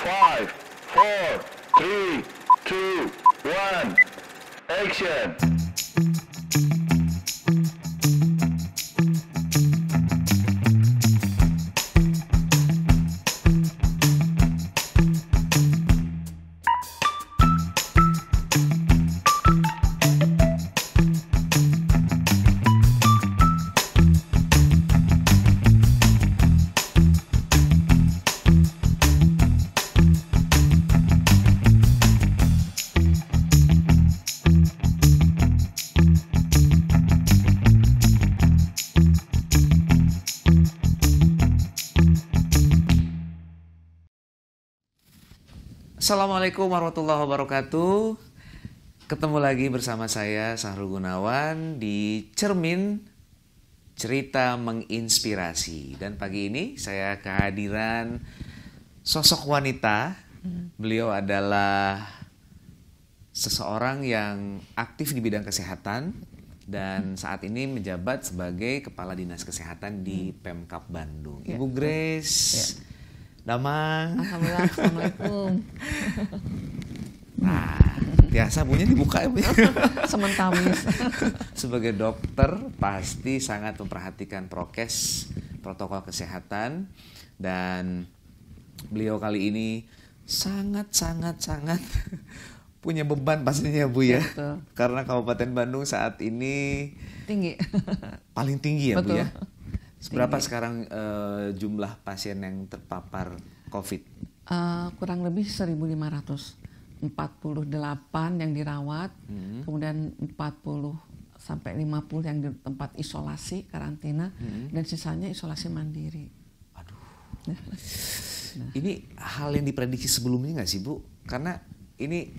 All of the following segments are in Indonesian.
5, 4, 3, 2, 1, action! Assalamualaikum warahmatullahi wabarakatuh. Ketemu lagi bersama saya Sahrul Gunawan di Cermin Cerita Menginspirasi. Dan pagi ini saya kehadiran sosok wanita. Beliau adalah seseorang yang aktif di bidang kesehatan dan saat ini menjabat sebagai Kepala Dinas Kesehatan di Pemkab Bandung. Ibu Grace Damang. Alhamdulillah, Assalamualaikum. Nah, biasa punya dibuka ya Bu. Sementamis. Sebagai dokter pasti sangat memperhatikan prokes, protokol kesehatan, dan beliau kali ini sangat punya beban pastinya Bu ya. Betul. Karena Kabupaten Bandung saat ini Tinggi. paling tinggi ya Bu Betul. ya. Seberapa sekarang jumlah pasien yang terpapar COVID? Kurang lebih 1.548 yang dirawat, kemudian 40 sampai 50 yang di tempat isolasi karantina, dan sisanya isolasi mandiri. Aduh. Ini hal yang diprediksi sebelumnya nggak sih Bu? Karena ini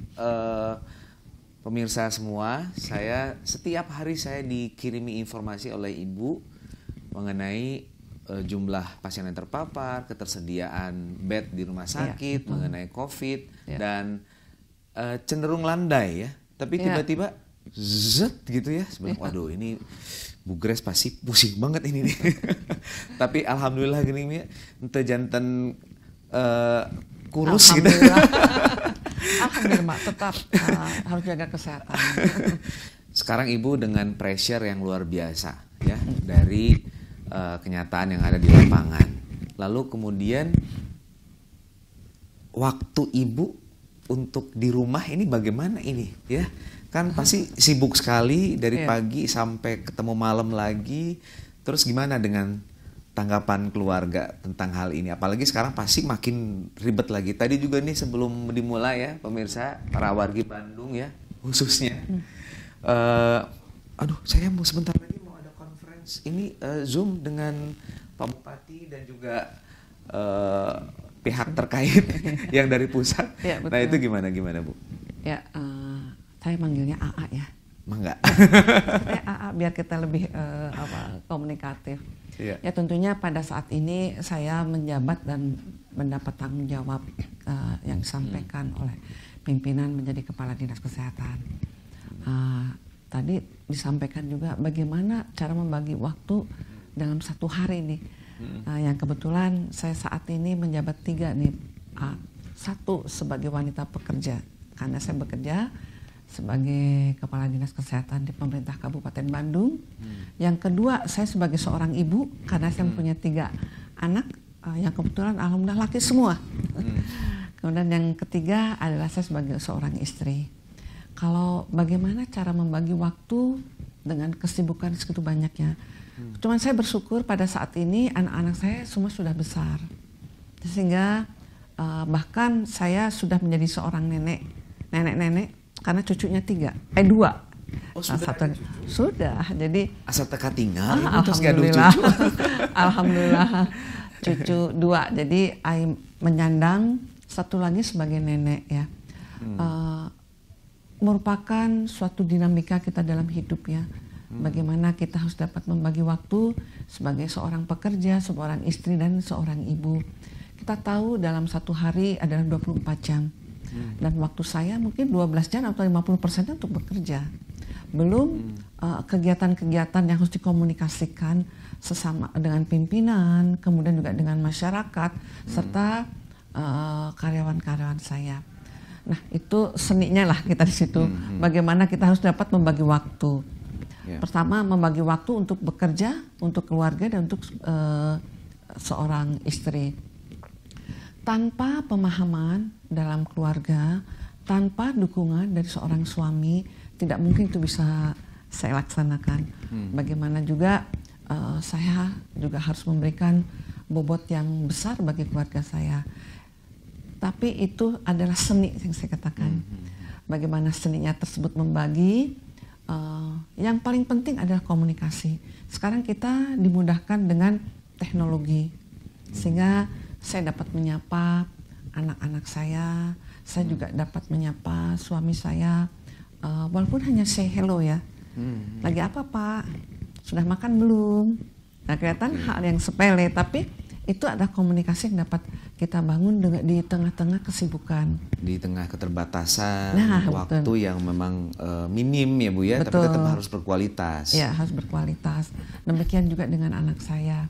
pemirsa semua, setiap hari saya dikirimi informasi oleh Ibu mengenai jumlah pasien yang terpapar, ketersediaan bed di rumah sakit, mengenai COVID, dan cenderung landai ya. Tapi tiba-tiba zet gitu ya. Sebelum, waduh ini Bu Grace pasti pusing banget ini nih. Tapi alhamdulillah gini ya, ente jantan kurus gitu. Alhamdulillah, Mak, tetap harus jaga kesehatan. Sekarang Ibu dengan pressure yang luar biasa ya dari kenyataan yang ada di lapangan. Lalu kemudian waktu Ibu untuk di rumah ini bagaimana ini ya? Kan pasti sibuk sekali dari pagi sampai ketemu malam lagi. Terus gimana dengan tanggapan keluarga tentang hal ini? Apalagi sekarang pasti makin ribet lagi. Tadi juga nih sebelum dimulai ya pemirsa, para wargi Bandung ya khususnya. Aduh saya mau sebentar lagi mau ada conference. Ini Zoom dengan Pak Bupati dan juga pihak terkait yang dari pusat. Ya, nah itu gimana Bu? Ya, saya manggilnya AA ya. Mangga. AA biar kita lebih komunikatif. Ya tentunya pada saat ini saya menjabat dan mendapat tanggung jawab yang disampaikan oleh pimpinan menjadi Kepala Dinas Kesehatan. Tadi disampaikan juga bagaimana cara membagi waktu dalam satu hari nih. Yang kebetulan saya saat ini menjabat 3 nih. Satu sebagai wanita pekerja karena saya bekerja sebagai Kepala Dinas Kesehatan di pemerintah Kabupaten Bandung. Yang kedua saya sebagai seorang ibu karena saya punya 3 anak yang kebetulan alhamdulillah laki semua. Kemudian yang ketiga adalah saya sebagai seorang istri. Kalau bagaimana cara membagi waktu dengan kesibukan segitu banyaknya. Cuman saya bersyukur pada saat ini anak-anak saya semua sudah besar. Sehingga bahkan saya sudah menjadi seorang nenek karena cucunya 2. Oh, sudah sudah. Jadi asal teka tinggal alhamdulillah. Alhamdulillah cucu 2. Jadi menyandang satu lagi sebagai nenek ya. Merupakan suatu dinamika kita dalam hidup ya. Bagaimana kita harus dapat membagi waktu sebagai seorang pekerja, seorang istri dan seorang ibu. Kita tahu dalam satu hari adalah 24 jam. Dan waktu saya mungkin 12 jam atau 50% untuk bekerja. Belum kegiatan-kegiatan yang harus dikomunikasikan sesama dengan pimpinan, kemudian juga dengan masyarakat, serta karyawan-karyawan saya. Nah, itu seninya lah kita di situ. Bagaimana kita harus dapat membagi waktu. Pertama, membagi waktu untuk bekerja, untuk keluarga, dan untuk seorang istri. Tanpa pemahaman dalam keluarga, tanpa dukungan dari seorang suami, tidak mungkin itu bisa saya laksanakan. Bagaimana juga saya juga harus memberikan bobot yang besar bagi keluarga saya. Tapi itu adalah seni yang saya katakan. Bagaimana seninya tersebut membagi. Yang paling penting adalah komunikasi. Sekarang kita dimudahkan dengan teknologi, sehingga saya dapat menyapa anak-anak saya juga dapat menyapa suami saya, walaupun hanya say hello ya. Lagi apa Pak? Sudah makan belum? Nah, kelihatan hal yang sepele, tapi itu adalah komunikasi yang dapat kita bangun di tengah-tengah kesibukan. Di tengah keterbatasan waktu betul. Yang memang minim ya Bu ya, betul. Tapi tetap harus berkualitas. Ya, harus berkualitas. Demikian juga dengan anak saya.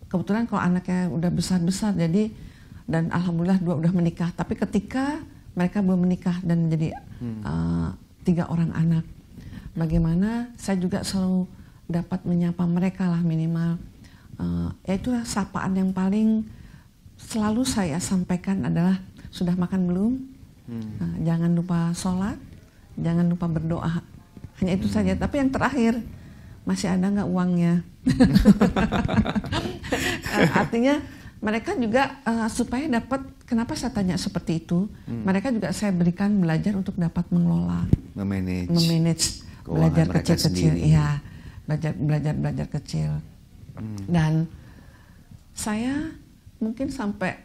Kebetulan kalau anaknya udah besar-besar, jadi dan alhamdulillah 2 udah menikah. Tapi ketika mereka belum menikah dan menjadi 3 orang anak, bagaimana saya juga selalu dapat menyapa mereka lah minimal. Itulah sapaan yang paling selalu saya sampaikan adalah sudah makan belum? Jangan lupa sholat, jangan lupa berdoa. Hanya itu saja. Tapi yang terakhir, masih ada nggak uangnya? Artinya mereka juga supaya dapat, kenapa saya tanya seperti itu? Mereka juga saya berikan belajar untuk dapat mengelola, memanage belajar kecil-kecil, iya, belajar kecil. Dan saya mungkin sampai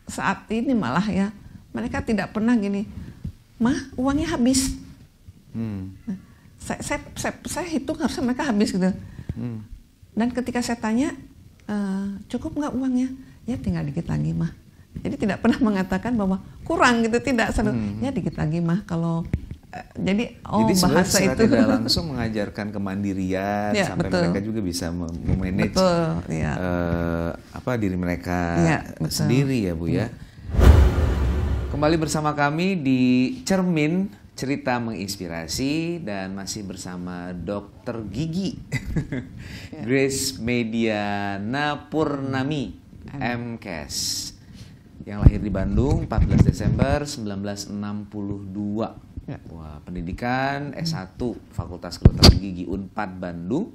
saat ini malah ya, mereka tidak pernah gini, "Mah, uangnya habis." Saya hitung harusnya mereka habis gitu. Dan ketika saya tanya, "Cukup nggak uangnya?" "Ya tinggal dikit lagi Mah." Jadi tidak pernah mengatakan bahwa kurang gitu, tidak. Ya dikit lagi Mah. Kalau jadi bahasa itu tidak langsung mengajarkan kemandirian, ya, sampai betul. Mereka juga bisa memanage ya. Diri mereka ya, sendiri ya Bu ya. Kembali bersama kami di Cermin Cerita Menginspirasi dan masih bersama Dr. Gigi Grace Mediana Purnami MKes yang lahir di Bandung 14 Desember 1962. Wah, pendidikan S1 Fakultas Kedokteran Gigi Unpad Bandung,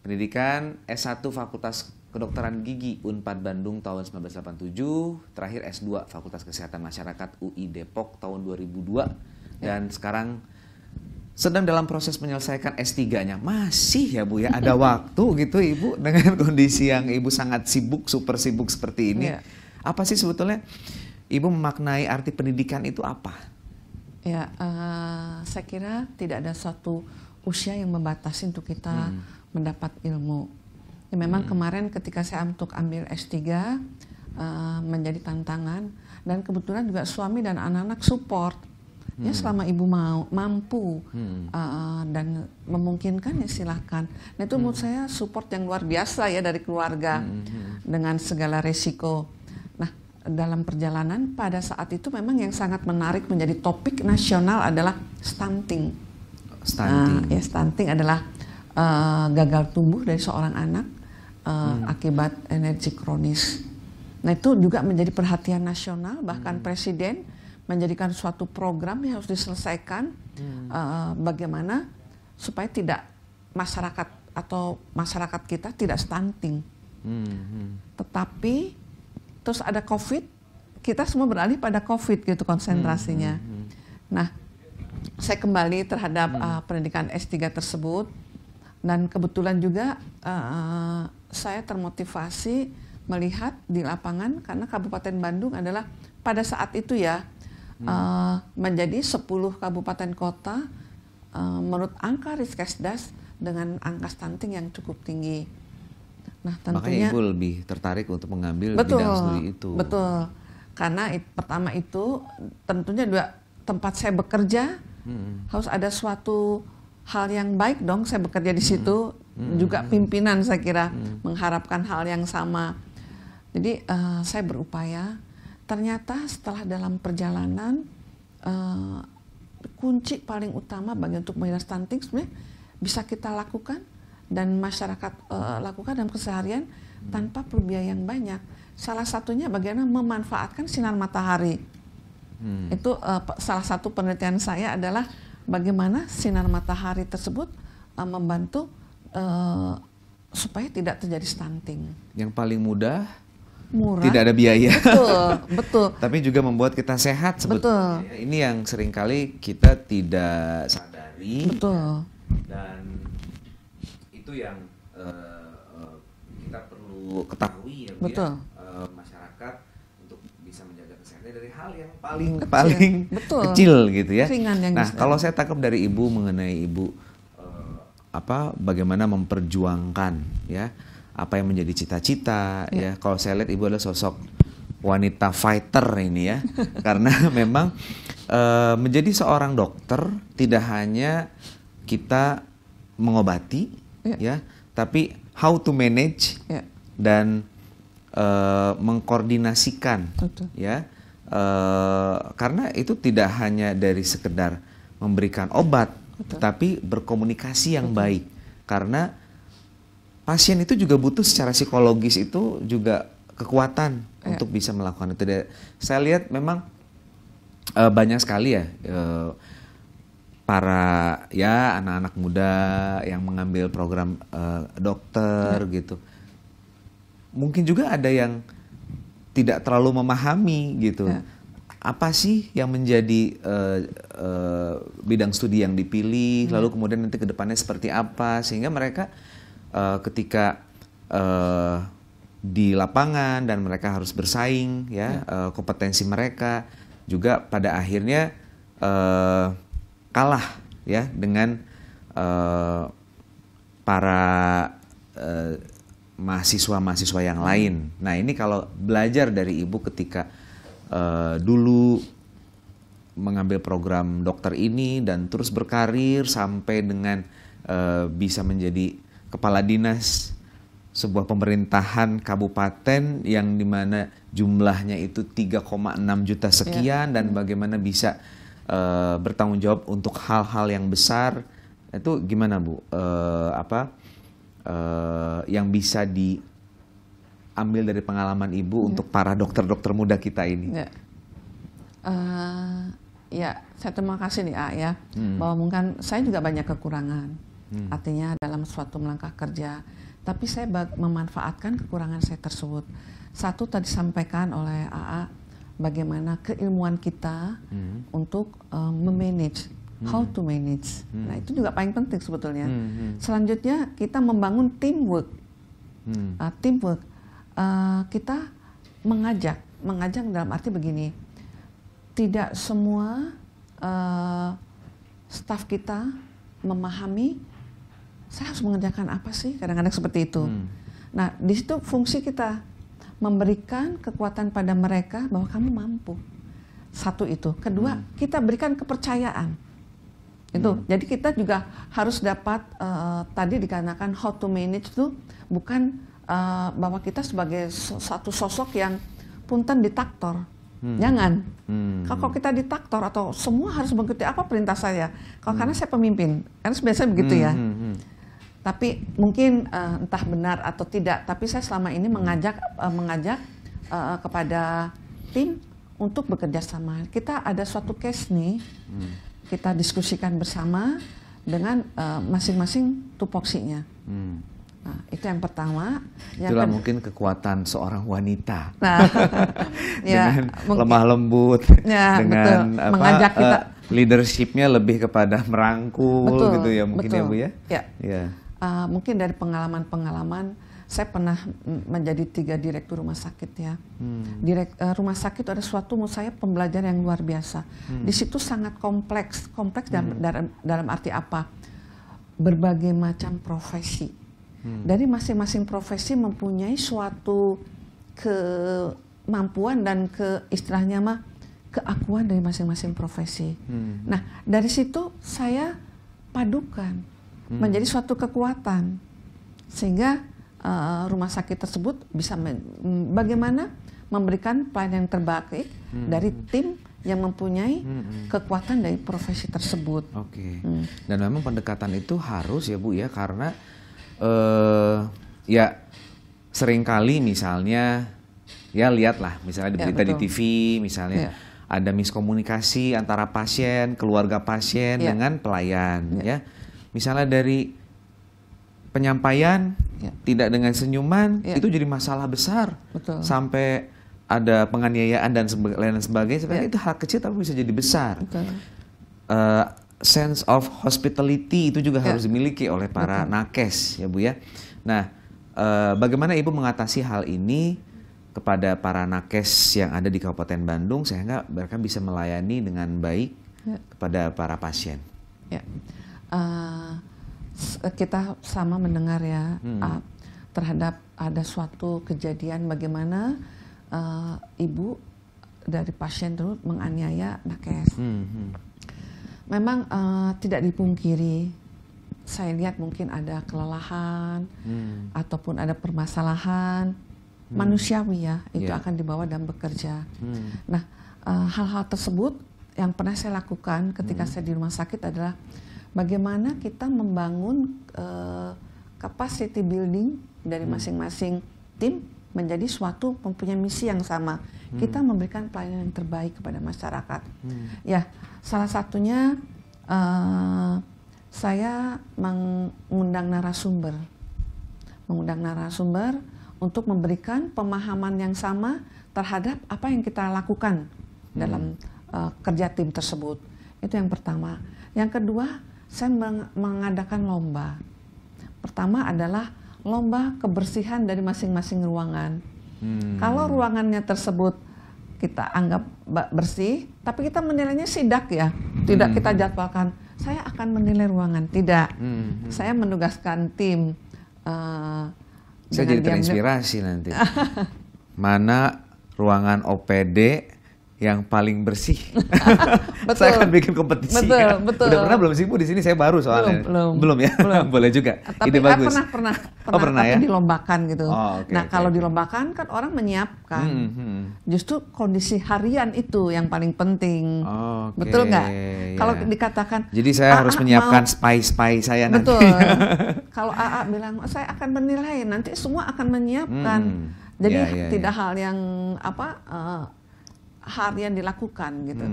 pendidikan S1 Fakultas Kedokteran Gigi Unpad Bandung tahun 1987, terakhir S2 Fakultas Kesehatan Masyarakat UI Depok tahun 2002, dan sekarang sedang dalam proses menyelesaikan S3-nya. Masih ya Bu ya, ada waktu gitu Ibu dengan kondisi yang Ibu sangat sibuk, super sibuk seperti ini. Apa sih sebetulnya Ibu memaknai arti pendidikan itu apa? Ya, saya kira tidak ada suatu usia yang membatasi untuk kita mendapat ilmu. Ya, memang kemarin ketika saya untuk ambil S3 menjadi tantangan, dan kebetulan juga suami dan anak-anak support. Ya, selama ibu mampu dan memungkinkan ya silahkan. Nah itu menurut saya support yang luar biasa ya dari keluarga dengan segala resiko. Dalam perjalanan pada saat itu memang yang sangat menarik menjadi topik nasional adalah stunting. Stunting adalah gagal tumbuh dari seorang anak akibat energi kronis. Nah itu juga menjadi perhatian nasional, bahkan Presiden menjadikan suatu program yang harus diselesaikan bagaimana supaya tidak masyarakat kita tidak stunting. Tetapi terus ada COVID, kita semua beralih pada COVID gitu konsentrasinya. Nah, saya kembali terhadap pendidikan S3 tersebut, dan kebetulan juga saya termotivasi melihat di lapangan karena Kabupaten Bandung adalah pada saat itu ya menjadi 10 kabupaten kota menurut angka Riskesdas dengan angka stunting yang cukup tinggi. Nah, tentunya, makanya Ibu lebih tertarik untuk mengambil bidang studi itu. Betul, karena pertama itu tentunya juga tempat saya bekerja harus ada suatu hal yang baik dong. Saya bekerja di situ juga pimpinan saya kira mengharapkan hal yang sama. Jadi saya berupaya. Ternyata setelah dalam perjalanan kunci paling utama bagi untuk menghindari stunting sebenarnya bisa kita lakukan dan masyarakat lakukan dalam keseharian tanpa perlu biaya yang banyak. Salah satunya bagaimana memanfaatkan sinar matahari. Itu salah satu penelitian saya adalah bagaimana sinar matahari tersebut membantu supaya tidak terjadi stunting. Yang paling murah, tidak ada biaya. Betul. Tapi juga membuat kita sehat sebetulnya. Betul. Ini yang seringkali kita tidak sadari. Betul. Dan itu yang kita perlu ketahui ya, betul. Masyarakat untuk bisa menjaga kesehatan dari hal yang paling kecil gitu ya. Nah, kalau saya tangkap dari Ibu mengenai Ibu bagaimana memperjuangkan ya apa yang menjadi cita-cita ya. Kalau saya lihat Ibu adalah sosok wanita fighter ini ya. Karena memang menjadi seorang dokter tidak hanya kita mengobati ya, tapi how to manage dan mengkoordinasikan ya. Karena itu tidak hanya dari sekedar memberikan obat, tapi berkomunikasi yang baik. Karena pasien itu juga butuh secara psikologis itu juga kekuatan untuk bisa melakukan itu. Saya lihat memang banyak sekali ya para anak-anak muda yang mengambil program dokter gitu. Mungkin juga ada yang tidak terlalu memahami gitu. Apa sih yang menjadi bidang studi yang dipilih, lalu kemudian nanti ke depannya seperti apa, sehingga mereka ketika di lapangan dan mereka harus bersaing ya, kompetensi mereka juga pada akhirnya kalah ya dengan para mahasiswa-mahasiswa yang lain. Nah, ini kalau belajar dari Ibu ketika dulu mengambil program dokter ini dan terus berkarir sampai dengan bisa menjadi kepala dinas sebuah pemerintahan kabupaten yang dimana jumlahnya itu 3,6 juta sekian dan bagaimana bisa bertanggung jawab untuk hal-hal yang besar. Itu gimana Bu? Yang bisa diambil dari pengalaman Ibu untuk para dokter-dokter muda kita ini? Saya terima kasih nih ya, bahwa mungkin saya juga banyak kekurangan, artinya dalam suatu melangkah kerja, tapi saya memanfaatkan kekurangan saya tersebut. Satu tadi disampaikan oleh AA, bagaimana keilmuan kita untuk memanage, how to manage. Nah, itu juga paling penting sebetulnya. Selanjutnya kita membangun teamwork. Kita mengajak dalam arti begini, tidak semua staf kita memahami saya harus mengerjakan apa sih, kadang-kadang seperti itu. Nah, di situ fungsi kita memberikan kekuatan pada mereka bahwa kamu mampu. Satu itu. Kedua, kita berikan kepercayaan. Itu. Jadi kita juga harus dapat tadi dikarenakan how to manage itu bukan bahwa kita sebagai satu sosok yang punten diktator. Jangan. Kalau kita diktator atau semua harus mengikuti apa perintah saya. Karena saya pemimpin. Karena biasanya begitu ya. Tapi mungkin entah benar atau tidak, tapi saya selama ini mengajak kepada tim untuk bekerja sama. Kita ada suatu case nih, kita diskusikan bersama dengan masing-masing tupoksinya. Nah, itu yang pertama. Itulah mungkin kekuatan seorang wanita. Nah, dengan lemah lembut, dengan mengajak kita. Leadershipnya lebih kepada merangkul, gitu ya mungkin ya Bu ya. Mungkin dari pengalaman saya pernah menjadi 3 direktur rumah sakit ya. Rumah sakit ada suatu menurut saya pembelajaran yang luar biasa. Di situ sangat kompleks dalam arti apa? Berbagai macam profesi. Dari masing-masing profesi mempunyai suatu kemampuan dan istilahnya keakuan dari masing-masing profesi. Nah, dari situ saya padukan menjadi suatu kekuatan, sehingga rumah sakit tersebut bisa bagaimana memberikan pelayanan yang terbaik dari tim yang mempunyai kekuatan dari profesi tersebut. Oke. Dan memang pendekatan itu harus ya Bu ya, karena ya seringkali misalnya ya lihatlah misalnya di berita di TV misalnya ada miskomunikasi antara pasien, keluarga pasien dengan pelayan ya. Misalnya dari penyampaian tidak dengan senyuman itu jadi masalah besar. Betul. Sampai ada penganiayaan dan sebagainya. Sebenarnya itu hal kecil tapi bisa jadi besar. Sense of hospitality itu juga harus dimiliki oleh para nakes ya Bu ya. Nah, bagaimana Ibu mengatasi hal ini kepada para nakes yang ada di Kabupaten Bandung sehingga mereka bisa melayani dengan baik kepada para pasien? Ya. Kita sama mendengar ya terhadap ada suatu kejadian bagaimana ibu dari pasien itu menganiaya nakes. Memang tidak dipungkiri, saya lihat mungkin ada kelelahan ataupun ada permasalahan manusiawi ya, itu akan dibawa dan bekerja. Nah, hal-hal tersebut yang pernah saya lakukan ketika saya di rumah sakit adalah bagaimana kita membangun capacity building dari masing-masing tim menjadi suatu mempunyai misi yang sama. Kita memberikan pelayanan yang terbaik kepada masyarakat. Ya, salah satunya saya mengundang narasumber untuk memberikan pemahaman yang sama terhadap apa yang kita lakukan dalam kerja tim tersebut. Itu yang pertama. Yang kedua, saya mengadakan lomba. Pertama adalah lomba kebersihan dari masing-masing ruangan. Kalau ruangannya tersebut kita anggap bersih, tapi kita menilainya sidak ya, tidak kita jadwalkan. Saya akan menilai ruangan, tidak. Saya menugaskan tim. Saya jadi terinspirasi nanti. Mana ruangan OPD yang paling bersih? Betul. Saya akan bikin kompetisi. Betul. Udah pernah belum sih Bu di sini? Saya baru soalnya. Belum Ya. Boleh juga. Tapi ide bagus. Pernah tapi ya? Dilombakan gitu. Kalau okay. dilombakan kan orang menyiapkan. Justru kondisi harian itu yang paling penting. Betul nggak? Kalau dikatakan. Jadi saya harus menyiapkan spy saya nanti. Betul. Kalau AA bilang saya akan menilai, nanti semua akan menyiapkan. Jadi tidak hal yang harian dilakukan gitu.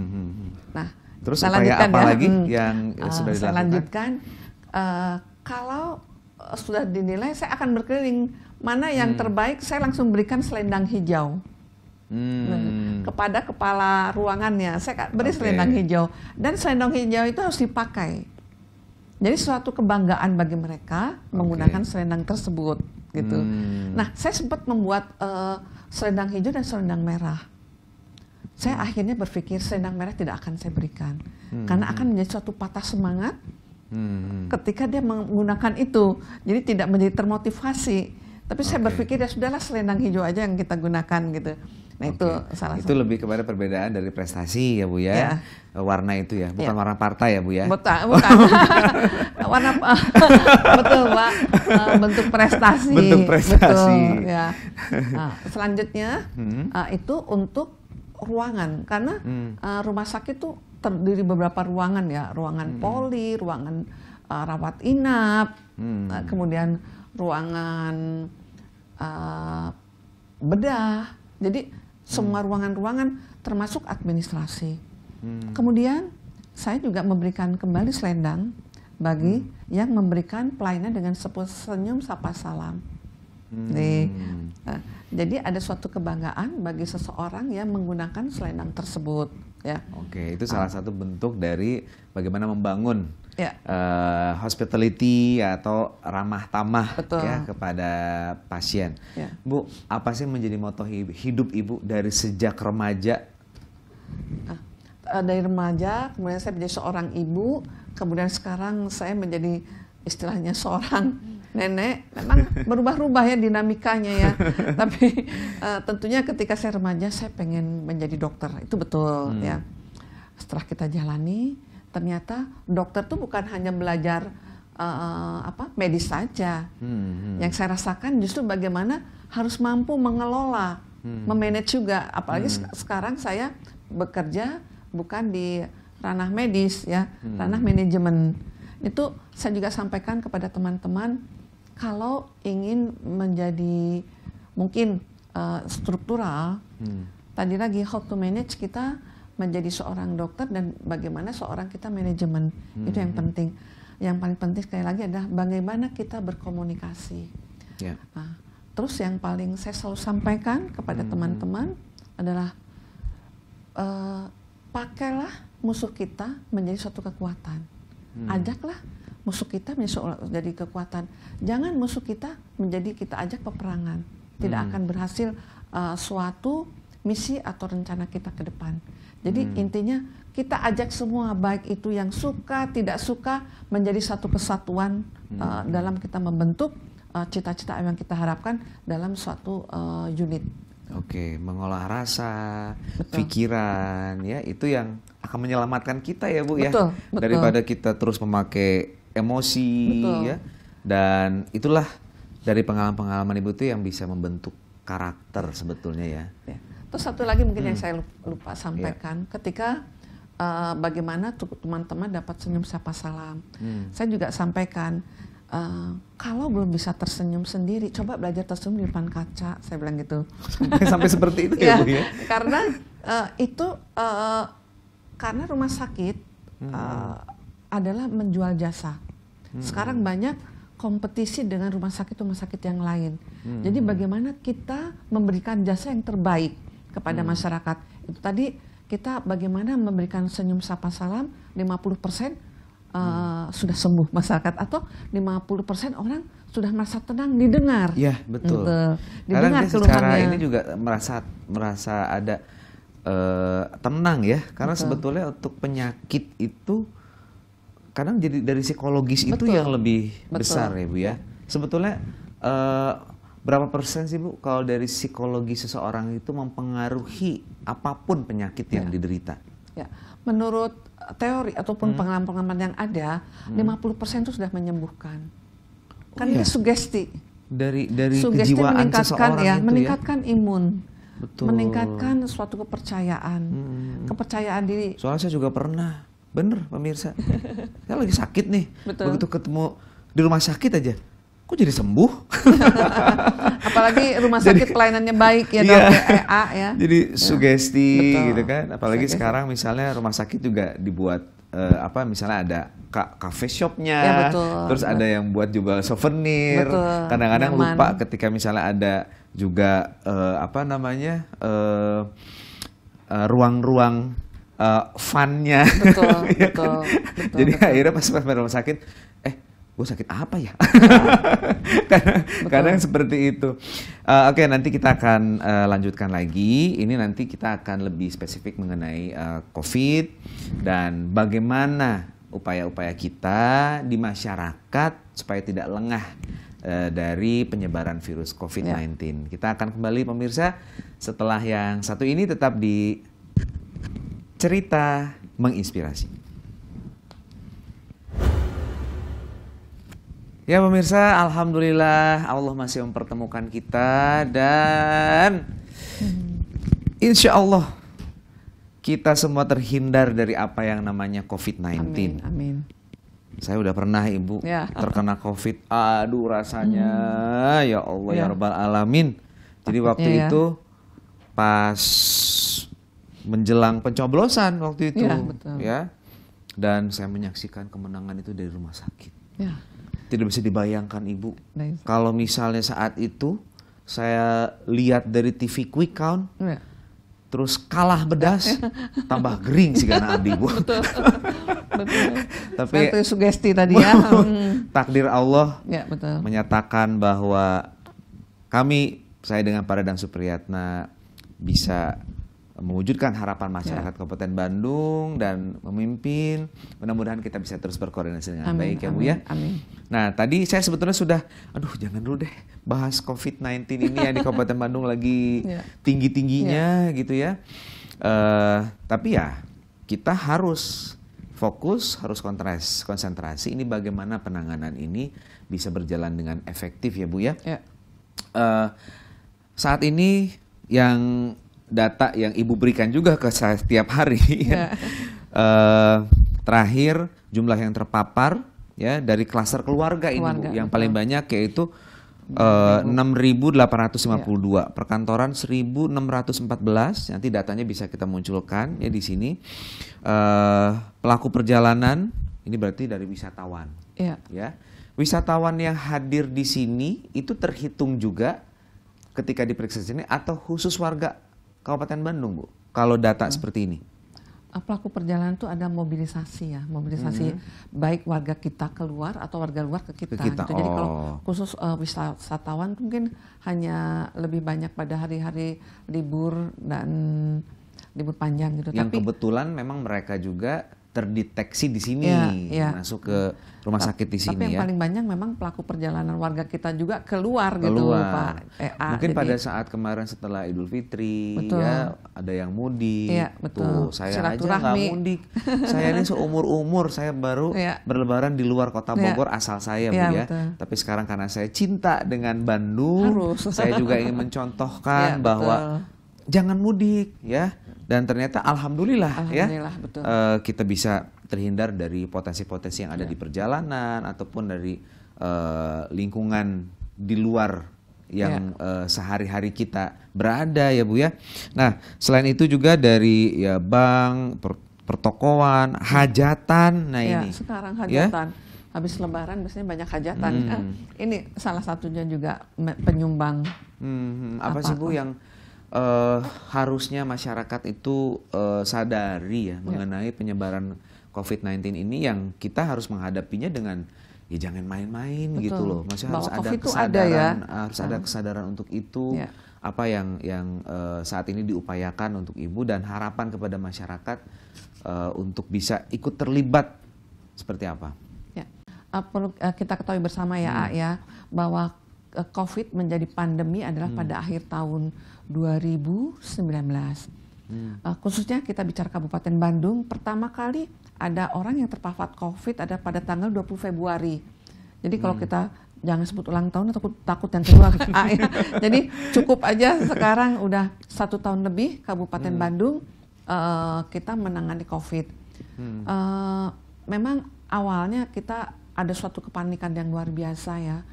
Nah, terus upaya apa lagi yang sudah dilakukan? Saya lanjutkan, kalau sudah dinilai, saya akan berkeliling mana yang terbaik. Saya langsung berikan selendang hijau kepada kepala ruangannya. Saya beri selendang hijau, dan selendang hijau itu harus dipakai. Jadi suatu kebanggaan bagi mereka menggunakan selendang tersebut gitu. Nah, saya sempat membuat selendang hijau dan selendang merah. Saya akhirnya berpikir selendang merah tidak akan saya berikan karena akan menjadi suatu patah semangat ketika dia menggunakan itu, jadi tidak menjadi termotivasi. Tapi saya berpikir ya sudahlah, selendang hijau aja yang kita gunakan gitu. Nah itu salah satu. Itu lebih kepada perbedaan dari prestasi ya Bu ya. Warna itu ya, bukan warna partai ya Bu ya. Bukan. Warna betul Pak. Bentuk prestasi. Betul ya. Nah, selanjutnya itu untuk ruangan, karena rumah sakit itu terdiri beberapa ruangan ya, ruangan poli, ruangan rawat inap, kemudian ruangan bedah. Jadi semua ruangan-ruangan termasuk administrasi. Kemudian saya juga memberikan kembali selendang bagi yang memberikan pelayanan dengan senyum sapa salam. Jadi ada suatu kebanggaan bagi seseorang yang menggunakan selendang tersebut ya. Oke, itu salah satu bentuk dari bagaimana membangun hospitality atau ramah tamah ya kepada pasien. Bu, apa sih menjadi moto hidup Ibu dari sejak remaja? Dari remaja, kemudian saya menjadi seorang ibu, kemudian sekarang saya menjadi istilahnya seorang nenek. Memang berubah-ubah ya dinamikanya ya. Tapi tentunya ketika saya remaja saya pengen menjadi dokter, itu betul ya. Setelah kita jalani, ternyata dokter tuh bukan hanya belajar medis saja. Yang saya rasakan justru bagaimana harus mampu mengelola, memanage juga. Apalagi sekarang saya bekerja bukan di ranah medis ya, ranah manajemen. Itu saya juga sampaikan kepada teman-teman, kalau ingin menjadi mungkin struktural, tadi lagi how to manage kita menjadi seorang dokter dan bagaimana seorang kita manajemen. Itu yang penting. Yang paling penting sekali lagi adalah bagaimana kita berkomunikasi. Nah, terus yang paling saya selalu sampaikan kepada teman-teman adalah pakailah musuh kita menjadi suatu kekuatan. Ajaklah musuh kita menjadi kekuatan. Jangan musuh kita menjadi kita ajak peperangan. Tidak akan berhasil suatu misi atau rencana kita ke depan. Jadi intinya kita ajak semua, baik itu yang suka, tidak suka, menjadi satu kesatuan dalam kita membentuk cita-cita yang kita harapkan dalam suatu unit. Oke, mengolah rasa, pikiran, ya itu yang akan menyelamatkan kita ya Bu ya, daripada kita terus memakai emosi ya. Dan itulah dari pengalaman-pengalaman Ibu itu yang bisa membentuk karakter sebetulnya ya. Terus satu lagi mungkin yang saya lupa sampaikan, ketika bagaimana teman-teman dapat senyum sapa salam. Saya juga sampaikan, kalau belum bisa tersenyum sendiri, coba belajar tersenyum di depan kaca, saya bilang gitu. Sampai seperti itu ya Bu ya? Karena itu karena rumah sakit adalah menjual jasa. Sekarang banyak kompetisi dengan rumah sakit yang lain. Jadi bagaimana kita memberikan jasa yang terbaik kepada masyarakat. Itu tadi kita bagaimana memberikan senyum sapa salam 50% sudah sembuh masyarakat, atau 50% orang sudah merasa tenang didengar. Iya, betul. Didengar karena secara ini juga merasa ada tenang ya, karena sebetulnya untuk penyakit itu kadang jadi dari psikologis itu yang lebih besar ya Bu ya. Sebetulnya berapa persen sih Bu kalau dari psikologi seseorang itu mempengaruhi apapun penyakit yang diderita? Ya, menurut teori ataupun pengalaman-pengalaman yang ada, 50% itu sudah menyembuhkan. Kan itu sugesti. Dari sugesti kejiwaan seseorang itu meningkatkan imun. Betul. Meningkatkan suatu kepercayaan. Kepercayaan diri. Soalnya saya juga pernah, bener pemirsa, saya lagi sakit nih. Begitu ketemu di rumah sakit aja, kok jadi sembuh? Apalagi rumah sakit pelayanannya baik ya, dok, EA ya. Jadi sugesti gitu kan. Apalagi sekarang misalnya rumah sakit juga dibuat misalnya ada cafe shopnya, terus ada yang buat jual souvenir. Kadang-kadang lupa ketika misalnya ada juga ruang-ruang fun-nya. Betul. Jadi akhirnya pas rumah sakit, gue sakit apa ya? Kadang seperti itu. Oke, nanti kita akan lanjutkan lagi. Ini nanti kita akan lebih spesifik mengenai COVID dan bagaimana upaya-upaya kita di masyarakat supaya tidak lengah dari penyebaran virus COVID-19. Kita akan kembali pemirsa setelah yang satu ini, tetap di Cerita Menginspirasi. Ya pemirsa, alhamdulillah Allah masih mempertemukan kita dan insya Allah kita semua terhindar dari apa yang namanya COVID-19. Amin. Saya udah pernah Ibu terkena COVID. Aduh rasanya ya Allah ya Rabbal Alamin. Jadi waktu itu pas menjelang pencoblosan waktu itu ya. Dan saya menyaksikan kemenangan itu dari rumah sakit. Tidak bisa dibayangkan Ibu. Kalau misalnya saat itu saya lihat dari TV Quick Count, terus kalah bedas, tambah gering sih karena abdi Bu. Betul. Tapi itu sugesti tadi ya. Takdir Allah menyatakan bahwa saya dengan Pak Dadang Supriyatna bisa mewujudkan harapan masyarakat Kabupaten Bandung dan memimpin. Mudah-mudahan kita bisa terus berkoordinasi dengan baik ya Bu ya. Amin. Nah tadi saya sebetulnya sudah, jangan dulu deh bahas COVID-19 ini ya di Kabupaten Bandung lagi tinggi-tingginya gitu ya. Tapi ya kita harus fokus, harus konsentrasi. Ini bagaimana penanganan ini bisa berjalan dengan efektif ya Bu ya. Saat ini yang data yang Ibu berikan juga ke saya setiap hari terakhir jumlah yang terpapar ya dari klaster keluarga ini Bu, yang paling banyak yaitu 6.852, perkantoran 1.614, nanti datanya bisa kita munculkan ya di sini. Pelaku perjalanan ini berarti dari wisatawan. Ya. Wisatawan yang hadir di sini itu terhitung juga ketika diperiksa di sini atau khusus warga Kabupaten Bandung, Bu? Kalau data seperti ini. Pelaku perjalanan itu ada mobilisasi ya, baik warga kita keluar atau warga luar ke kita. Gitu. Jadi kalau khusus wisatawan mungkin hanya lebih banyak pada hari-hari libur dan libur panjang gitu. Yang kebetulan memang mereka juga terdeteksi di sini, masuk ke rumah sakit di sini. Tapi yang paling banyak memang pelaku perjalanan warga kita juga keluar. Gitu Pak. Mungkin pada saat kemarin setelah Idul Fitri, ya ada yang mudik. Tuh saya aja nggak mudik. Saya ini seumur-umur saya baru berlebaran di luar kota Bogor asal saya Bu ya. Tapi sekarang karena saya cinta dengan Bandung, saya juga ingin mencontohkan bahwa jangan mudik ya. Dan ternyata alhamdulillah ya kita bisa terhindar dari potensi-potensi yang ada di perjalanan ataupun dari lingkungan di luar yang sehari-hari kita berada ya Bu ya. Nah selain itu juga dari ya bank, pertokoan, hajatan. Nah ini sekarang hajatan. Habis lebaran biasanya banyak hajatan. Ini salah satunya juga penyumbang. Apa sih Bu yang harusnya masyarakat itu sadari ya mengenai penyebaran COVID-19 ini, yang kita harus menghadapinya dengan ya jangan main-main gitu loh. Masih harus ada kesadaran, harus ada kesadaran untuk itu. Apa yang saat ini diupayakan untuk Ibu dan harapan kepada masyarakat untuk bisa ikut terlibat seperti apa? Perlu kita ketahui bersama ya bahwa COVID menjadi pandemi adalah pada akhir tahun 2019. Khususnya kita bicara Kabupaten Bandung, pertama kali ada orang yang terpapar COVID ada pada tanggal 20 Februari. Jadi kalau kita jangan sebut ulang tahun atau takut yang kedua. Jadi cukup aja sekarang udah 1 tahun lebih Kabupaten Bandung kita menangani COVID. Memang awalnya kita ada suatu kepanikan yang luar biasa ya.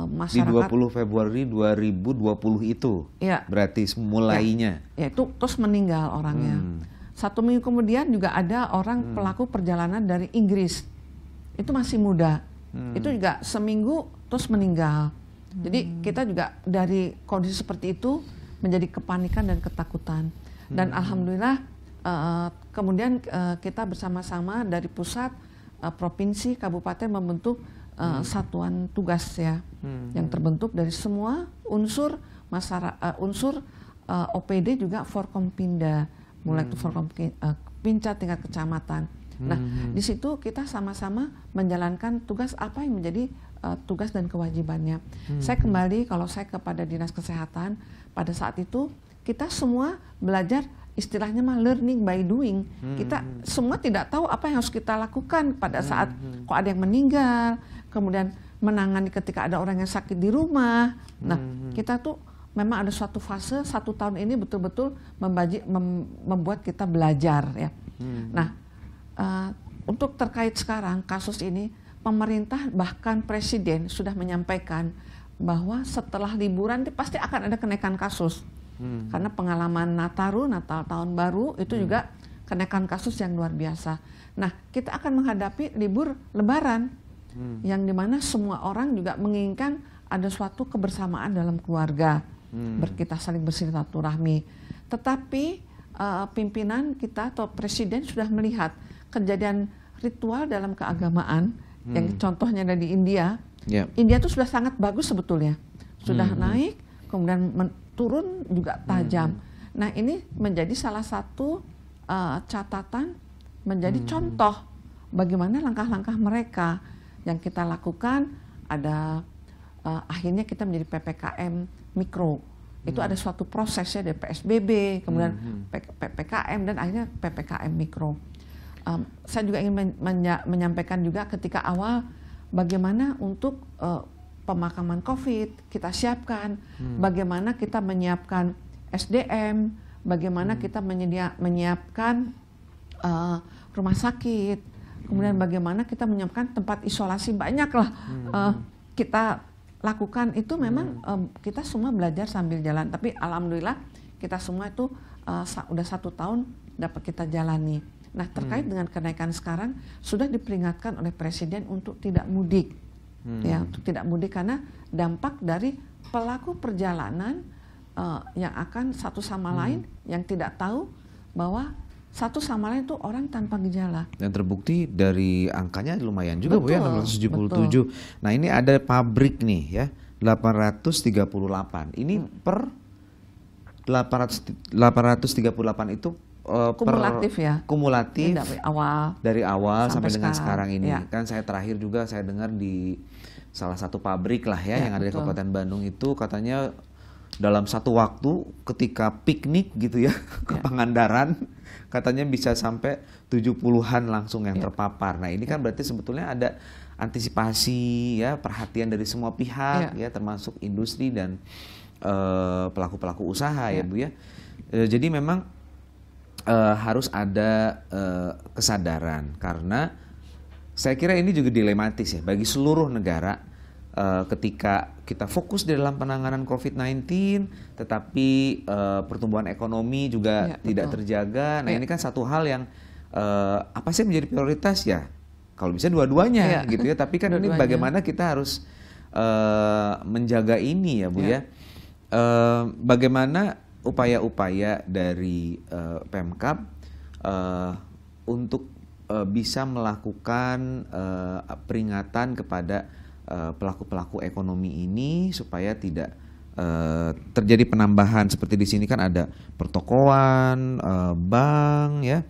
Masyarakat di 20 Februari 2020 itu berarti mulainya. Ya itu terus meninggal orangnya. 1 minggu kemudian juga ada orang pelaku perjalanan dari Inggris. Itu masih muda. Itu juga seminggu terus meninggal. Jadi kita juga dari kondisi seperti itu menjadi kepanikan dan ketakutan. Dan alhamdulillah kemudian kita bersama-sama dari pusat, provinsi, kabupaten membentuk satuan tugas ya, yang terbentuk dari semua unsur masyarakat, unsur OPD juga Forkompinda, mulai itu Forkompinda tingkat kecamatan. Nah di situ kita sama-sama menjalankan tugas apa yang menjadi tugas dan kewajibannya. Saya kembali kalau saya kepada Dinas Kesehatan, pada saat itu kita semua belajar istilahnya mah learning by doing. Kita semua tidak tahu apa yang harus kita lakukan pada saat kok ada yang meninggal, kemudian menangani ketika ada orang yang sakit di rumah. Nah, kita tuh memang ada suatu fase 1 tahun ini betul-betul membuat kita belajar ya. Nah, untuk terkait sekarang kasus ini, pemerintah bahkan presiden sudah menyampaikan bahwa setelah liburan pasti akan ada kenaikan kasus. Karena pengalaman Natal tahun baru itu juga kenaikan kasus yang luar biasa. Nah, kita akan menghadapi libur Lebaran yang dimana semua orang juga menginginkan ada suatu kebersamaan dalam keluarga, kita saling bersilaturahmi. Tetapi pimpinan kita atau presiden sudah melihat kejadian ritual dalam keagamaan yang contohnya dari India. India itu sudah sangat bagus sebetulnya, sudah naik, kemudian turun juga tajam. Nah ini menjadi salah satu catatan, menjadi contoh bagaimana langkah-langkah mereka yang kita lakukan. Ada akhirnya kita menjadi PPKM mikro. Itu ada suatu prosesnya dari PSBB, kemudian PPKM dan akhirnya PPKM mikro. Saya juga ingin menyampaikan juga ketika awal bagaimana untuk pemakaman COVID kita siapkan, bagaimana kita menyiapkan SDM, bagaimana kita menyiapkan rumah sakit, kemudian bagaimana kita menyiapkan tempat isolasi, banyak lah kita lakukan itu. Memang kita semua belajar sambil jalan, tapi alhamdulillah kita semua itu udah 1 tahun dapat kita jalani. Nah, terkait dengan kenaikan sekarang sudah diperingatkan oleh Presiden untuk tidak mudik, ya, untuk tidak mudik karena dampak dari pelaku perjalanan yang akan satu sama lain yang tidak tahu bahwa satu sama lain itu orang tanpa gejala. Dan terbukti dari angkanya lumayan juga, Bu, ya, 677. Betul. Nah, ini ada pabrik nih ya, 838. Ini per 838 itu kumulatif ya. Kumulatif dari awal sampai dengan sekarang ini. Ya. Kan saya terakhir juga saya dengar di salah satu pabrik lah ya, yang ada di Kabupaten Bandung itu katanya dalam satu waktu ketika piknik gitu ya ke Pangandaran katanya bisa sampai 70-an langsung yang terpapar. Nah, ini kan berarti sebetulnya ada antisipasi ya, perhatian dari semua pihak ya, termasuk industri dan pelaku-pelaku usaha ya Bu ya. Jadi memang harus ada kesadaran, karena saya kira ini juga dilematis ya bagi seluruh negara ketika kita fokus di dalam penanganan COVID-19 tetapi pertumbuhan ekonomi juga tidak terjaga. Nah, ini kan satu hal yang apa sih menjadi prioritas ya? Kalau bisa dua-duanya gitu ya, tapi kan ini bagaimana kita harus menjaga ini ya Bu ya. Bagaimana upaya-upaya dari Pemkab untuk bisa melakukan peringatan kepada pelaku-pelaku ekonomi ini supaya tidak terjadi penambahan seperti di sini kan ada pertokoan, bank ya,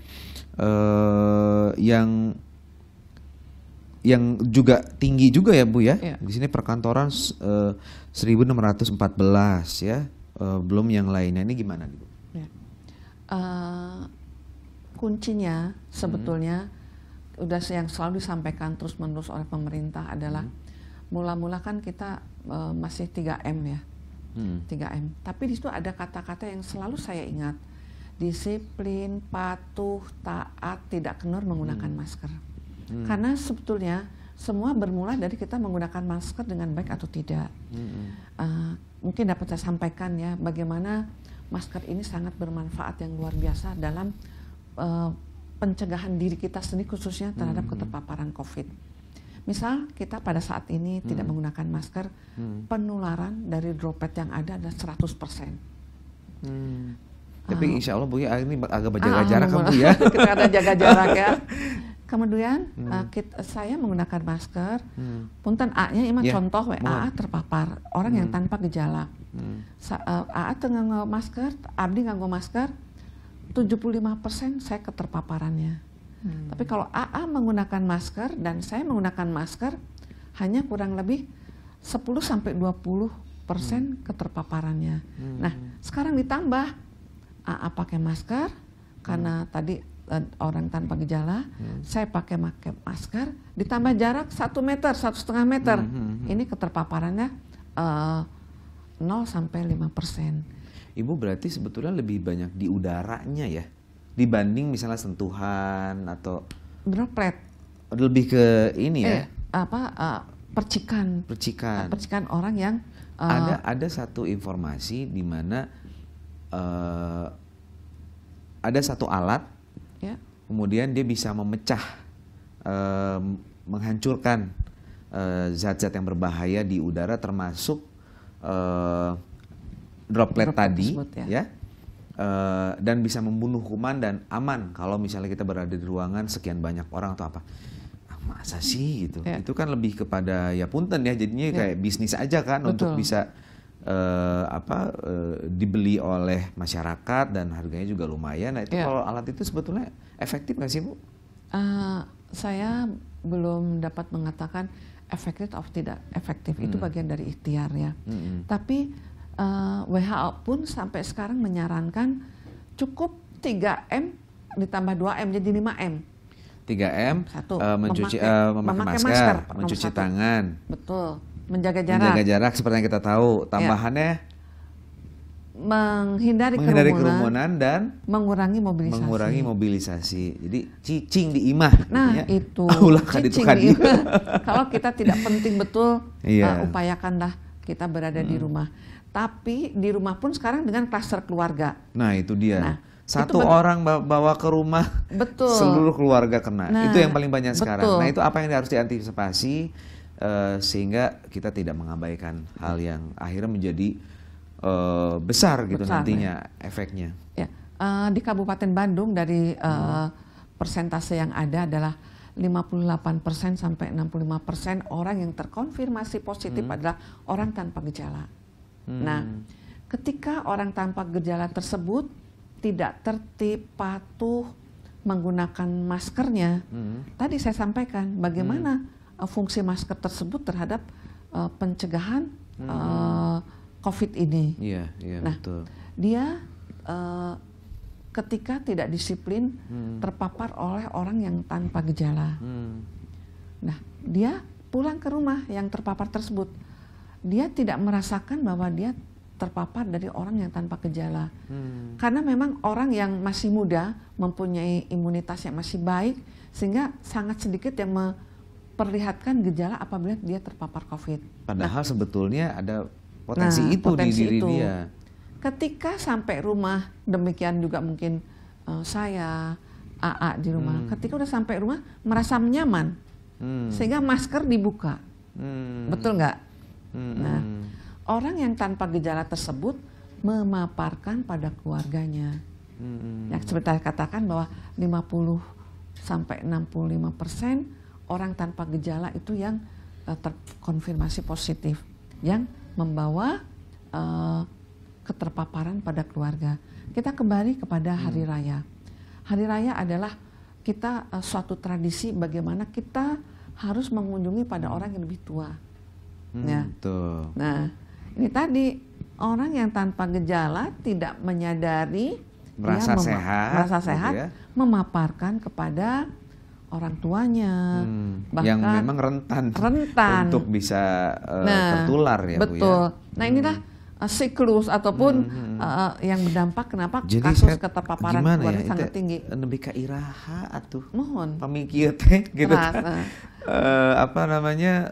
yang juga tinggi juga ya Bu ya. Di sini perkantoran 1614 ya. Belum yang lainnya, ini gimana Bu? Ya. Kuncinya sebetulnya udah yang selalu disampaikan terus-menerus oleh pemerintah adalah mula-mula kan kita masih 3M ya, 3M. Tapi di situ ada kata-kata yang selalu saya ingat: disiplin, patuh, taat, tidak kendor menggunakan masker. Karena sebetulnya semua bermula dari kita menggunakan masker dengan baik atau tidak. Mungkin dapat saya sampaikan ya, bagaimana masker ini sangat bermanfaat yang luar biasa dalam pencegahan diri kita sendiri khususnya terhadap keterpaparan COVID. Misal kita pada saat ini tidak menggunakan masker, penularan dari droplet yang ada adalah 100%. Tapi insya Allah Bu ya, ini agak berjaga jarak kan Bu ya. Kita ada jaga jarak ya. Kemudian saya menggunakan masker, punten A-nya ini contoh AA terpapar, orang yang tanpa gejala. AA nganggo masker, abdi nganggo masker, 75% saya keterpaparannya. Tapi kalau AA menggunakan masker dan saya menggunakan masker, hanya kurang lebih 10-20% keterpaparannya. Nah, sekarang ditambah AA pakai masker karena tadi orang tanpa gejala, saya pakai masker, ditambah jarak 1 meter, 1,5 meter, ini keterpaparannya 0-5%. Ibu berarti sebetulnya lebih banyak di udaranya ya, dibanding misalnya sentuhan atau droplet. Lebih ke ini ya? Percikan orang yang ada satu informasi di mana ada satu alat. Kemudian dia bisa memecah, menghancurkan zat-zat yang berbahaya di udara, termasuk droplet tadi, tersebut, ya, dan bisa membunuh kuman dan aman kalau misalnya kita berada di ruangan sekian banyak orang atau apa. Masa sih gitu? Itu kan lebih kepada ya punten ya, jadinya kayak bisnis aja kan. Betul. Untuk bisa dibeli oleh masyarakat dan harganya juga lumayan. Nah itu kalau alat itu sebetulnya efektif nggak sih Bu? Saya belum dapat mengatakan efektif atau tidak efektif. Itu bagian dari ikhtiar ya. Tapi WHO pun sampai sekarang menyarankan cukup 3M ditambah 2M jadi 5M. 3M, Satu, memakai memakai masker, masker, mencuci nomor 1. tangan, Betul, menjaga jarak, menjaga jarak seperti yang kita tahu. Tambahannya menghindari kerumunan dan mengurangi mobilisasi. Jadi cicing di imah. Nah itu cicing di imah. Kalau kita tidak penting betul, Iya. upayakanlah kita berada di rumah. Tapi di rumah pun sekarang dengan klaster keluarga. Nah itu dia. Nah, satu itu orang bawa ke rumah, betul. Seluruh keluarga kena. Nah, itu yang paling banyak sekarang. betul. Nah itu apa yang harus diantisipasi sehingga kita tidak mengabaikan hal yang akhirnya menjadi besar gitu nantinya efeknya. Ya, di Kabupaten Bandung dari persentase yang ada adalah 58% sampai 65% orang yang terkonfirmasi positif adalah orang tanpa gejala. Nah, ketika orang tanpa gejala tersebut tidak tertib, patuh menggunakan maskernya, tadi saya sampaikan bagaimana fungsi masker tersebut terhadap pencegahan COVID ini. Iya, nah, betul. Dia ketika tidak disiplin terpapar oleh orang yang tanpa gejala. Nah, dia pulang ke rumah yang terpapar tersebut. Dia tidak merasakan bahwa dia terpapar dari orang yang tanpa gejala. Karena memang orang yang masih muda mempunyai imunitas yang masih baik sehingga sangat sedikit yang memperlihatkan gejala apabila dia terpapar COVID. Padahal sebetulnya ada potensi itu di diri dia. Ketika sampai rumah, demikian juga mungkin saya, AA di rumah. Ketika udah sampai rumah merasa nyaman, sehingga masker dibuka, betul nggak? Nah, orang yang tanpa gejala tersebut memaparkan pada keluarganya. Yang seperti saya katakan bahwa 50 sampai 65% orang tanpa gejala itu yang terkonfirmasi positif, yang membawa keterpaparan pada keluarga. Kita kembali kepada hari raya. Hari raya adalah kita suatu tradisi bagaimana kita harus mengunjungi pada orang yang lebih tua. Ya. Betul. Nah, ini tadi orang yang tanpa gejala tidak menyadari merasa sehat, gitu ya, memaparkan kepada orang tuanya, bahkan yang memang rentan untuk bisa tertular ya, betul. Bu ya. Nah inilah siklus ataupun yang berdampak kenapa jadi kasus keterpaparan keluarga ya, sangat tinggi. Lebih ke iraha atuh. Mohon. Pemikir teh gitu. Apa namanya?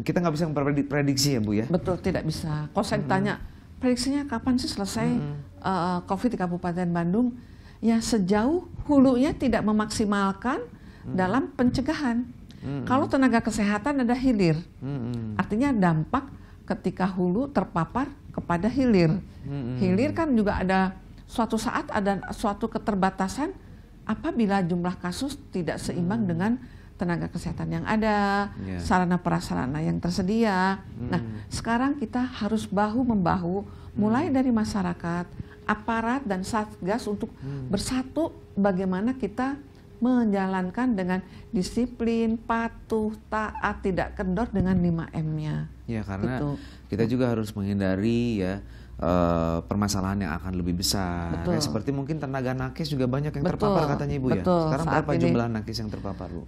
Kita nggak bisa memprediksi ya, Bu ya. Betul, tidak bisa. Kalau saya ditanya prediksinya kapan sih selesai COVID di Kabupaten Bandung? Ya sejauh hulunya tidak memaksimalkan dalam pencegahan. Kalau tenaga kesehatan ada hilir, artinya dampak ketika hulu terpapar kepada hilir. Hilir kan juga ada suatu saat ada suatu keterbatasan apabila jumlah kasus tidak seimbang dengan tenaga kesehatan yang ada, sarana prasarana yang tersedia. Nah, sekarang kita harus bahu-membahu mulai dari masyarakat, aparat dan satgas untuk bersatu bagaimana kita menjalankan dengan disiplin, patuh, taat, tidak kendor dengan 5M-nya. Ya, karena gitu. Kita juga harus menghindari ya permasalahan yang akan lebih besar. Kayak seperti mungkin tenaga nakes juga banyak yang terpapar katanya Ibu ya. Sekarang berapa jumlah nakes yang terpapar, Bu?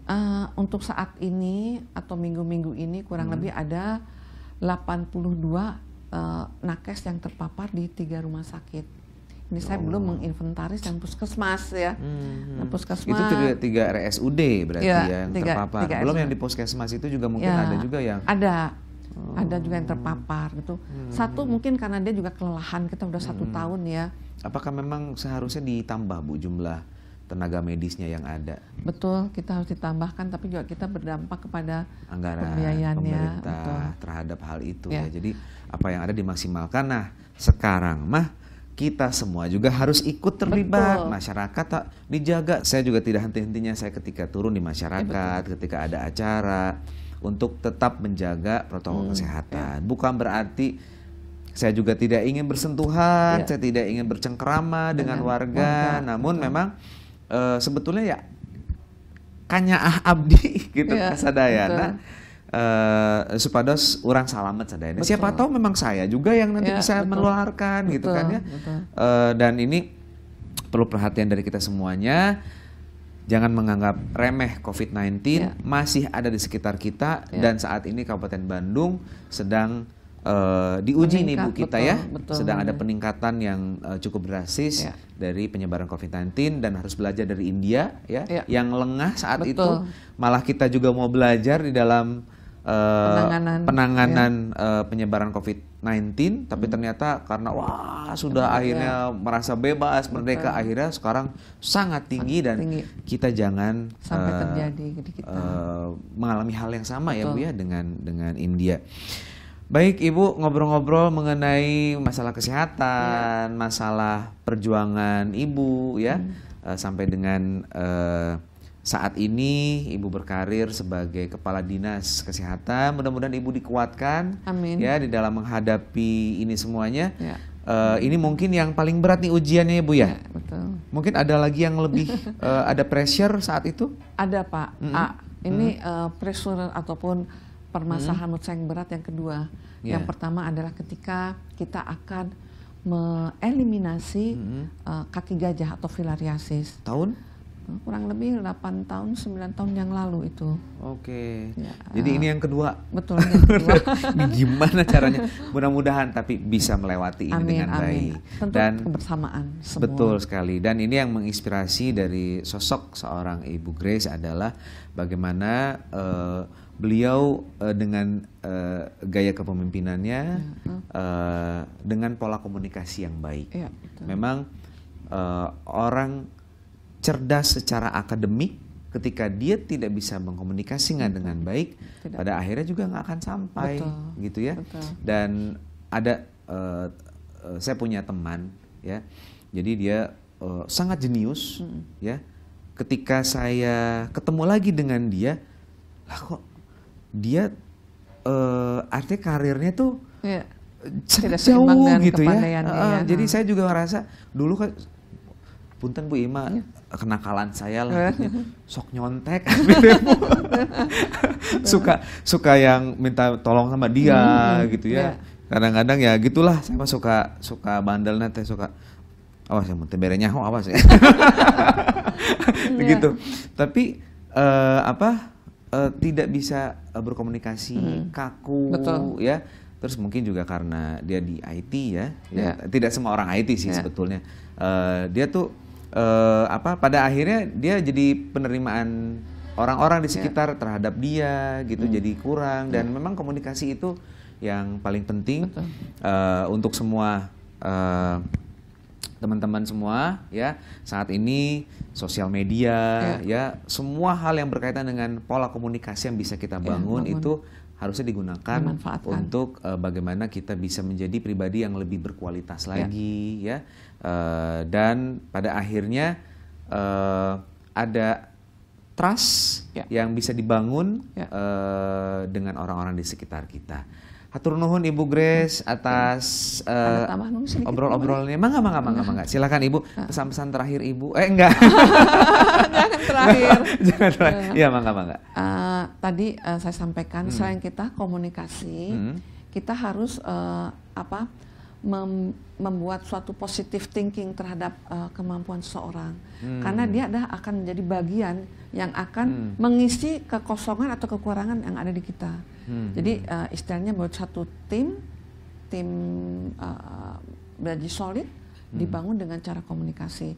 Untuk saat ini atau minggu-minggu ini kurang lebih ada 82 nakes yang terpapar di 3 rumah sakit. Ini saya belum menginventaris yang puskesmas ya. Puskesmas. Itu 3 RSUD berarti ya yang terpapar. Belum yang di puskesmas itu juga mungkin ada juga yang ada juga yang terpapar gitu. Satu mungkin karena dia juga kelelahan, kita udah 1 tahun ya. Apakah memang seharusnya ditambah, Bu, jumlah tenaga medisnya yang ada? Betul, kita harus ditambahkan, tapi juga kita berdampak kepada anggaran pembiayaannya pemerintah terhadap hal itu ya. Jadi apa yang ada dimaksimalkan. Nah, sekarang kita semua juga harus ikut terlibat. Masyarakat tak dijaga. Saya juga tidak henti-hentinya saya ketika turun di masyarakat, ketika ada acara, untuk tetap menjaga protokol kesehatan. Bukan berarti saya juga tidak ingin bersentuhan, saya tidak ingin bercengkerama dengan warga. Namun memang sebetulnya ya kanyaah abdi gitu kasadayana. Supados orang salamet sadayana. Siapa tahu memang saya juga yang nanti bisa menularkan gitu kan ya. Dan ini perlu perhatian dari kita semuanya. jangan menganggap remeh COVID-19, masih ada di sekitar kita, dan saat ini Kabupaten Bandung sedang diuji nih Bu kita, betul, sedang ada peningkatan yang cukup drastis dari penyebaran COVID-19, dan harus belajar dari India yang lengah saat itu, malah kita juga mau belajar di dalam penanganan penyebaran COVID-19, tapi ternyata karena sudah akhirnya merasa bebas, merdeka, akhirnya sekarang sangat tinggi, dan kita jangan sampai terjadi kita mengalami hal yang sama ya Bu ya dengan India. Baik Ibu, ngobrol-ngobrol mengenai masalah kesehatan, masalah perjuangan Ibu ya, sampai dengan saat ini Ibu berkarir sebagai Kepala Dinas Kesehatan. Mudah-mudahan Ibu dikuatkan ya di dalam menghadapi ini semuanya. Ini mungkin yang paling berat nih ujiannya Bu ya. Betul. Mungkin ada lagi yang lebih ada pressure saat itu? Ada Pak. Ini pressure ataupun permasalahan yang berat yang kedua. Yang pertama adalah ketika kita akan mengeliminasi kaki gajah atau filariasis. Tahun? Kurang lebih 8 tahun, 9 tahun yang lalu itu. Oke. Jadi ini yang kedua. Betul, yang kedua. Ini gimana caranya? Mudah-mudahan tapi bisa melewati ini dengan baik. Tentu dan kebersamaan semua. Betul sekali. Dan ini yang menginspirasi dari sosok seorang Ibu Grace adalah bagaimana beliau dengan gaya kepemimpinannya, dengan pola komunikasi yang baik. Memang orang cerdas secara akademik, ketika dia tidak bisa mengkomunikasikan dengan baik, pada akhirnya juga nggak akan sampai, gitu ya. Dan ada saya punya teman, ya, jadi dia sangat jenius, ya. Ketika saya ketemu lagi dengan dia, lah kok dia artinya karirnya tuh sangat jauh gitu ya. Jadi saya juga ngerasa dulu kan, punten Bu Ima, kenakalan saya lah, sok nyontek, suka yang minta tolong sama dia gitu ya. Kadang-kadang ya gitulah, saya mah suka bandel nanti, suka awas yang teh berenya awas ya. Begitu. Tapi tidak bisa berkomunikasi, kaku. Betul. Ya. Terus mungkin juga karena dia di IT ya. Tidak semua orang IT sih sebetulnya. Dia tuh pada akhirnya dia jadi penerimaan orang-orang di sekitar terhadap dia gitu, jadi kurang, dan memang komunikasi itu yang paling penting untuk semua teman-teman semua ya. Saat ini sosial media ya, semua hal yang berkaitan dengan pola komunikasi yang bisa kita bangun itu harusnya digunakan untuk bagaimana kita bisa menjadi pribadi yang lebih berkualitas lagi ya. Dan pada akhirnya ada trust yang bisa dibangun dengan orang-orang di sekitar kita. Hatur nuhun Ibu Grace atas obrol-obrolnya. Mangga. Silakan Ibu, pesan-pesan terakhir Ibu. Enggak. Jangan terakhir. Jangan terakhir. Iya, mangga. Tadi saya sampaikan selain kita komunikasi, kita harus membuat suatu positive thinking terhadap kemampuan seseorang, karena dia akan menjadi bagian yang akan mengisi kekosongan atau kekurangan yang ada di kita. Jadi istilahnya buat satu tim belajar solid dibangun dengan cara komunikasi.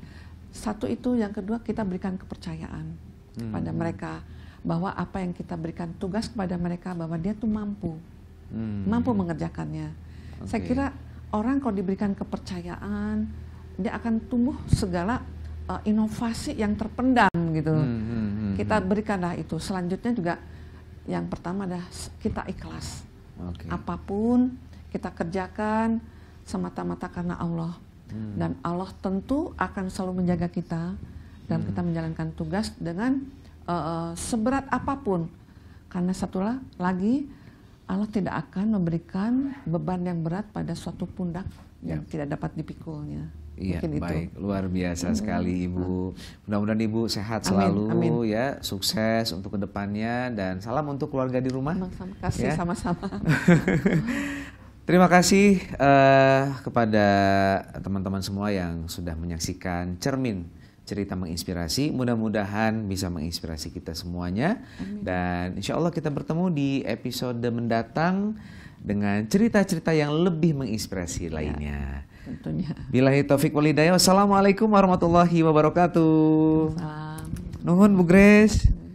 Satu itu, yang kedua kita berikan kepercayaan pada mereka bahwa apa yang kita berikan tugas kepada mereka, bahwa dia tuh mampu mengerjakannya. Saya kira orang kalau diberikan kepercayaan, dia akan tumbuh segala inovasi yang terpendam gitu. Kita berikanlah itu. Selanjutnya juga yang pertama adalah kita ikhlas. Apapun kita kerjakan semata-mata karena Allah. Dan Allah tentu akan selalu menjaga kita dan kita menjalankan tugas dengan seberat apapun. Karena satulah lagi, Allah tidak akan memberikan beban yang berat pada suatu pundak yang tidak dapat dipikulnya. Iya, mungkin baik. itu. Luar biasa sekali Ibu. Mudah-mudahan Ibu sehat selalu, ya, sukses untuk kedepannya, dan salam untuk keluarga di rumah. Terima kasih, sama-sama. Terima kasih kepada teman-teman semua yang sudah menyaksikan Cermin cerita menginspirasi. Mudah-mudahan bisa menginspirasi kita semuanya. Dan insya Allah kita bertemu di episode mendatang dengan cerita-cerita yang lebih menginspirasi lainnya. Tentunya. Billahi taufik wal hidayah. Wassalamualaikum warahmatullahi wabarakatuh. Salam. Nuhun Bu Grace.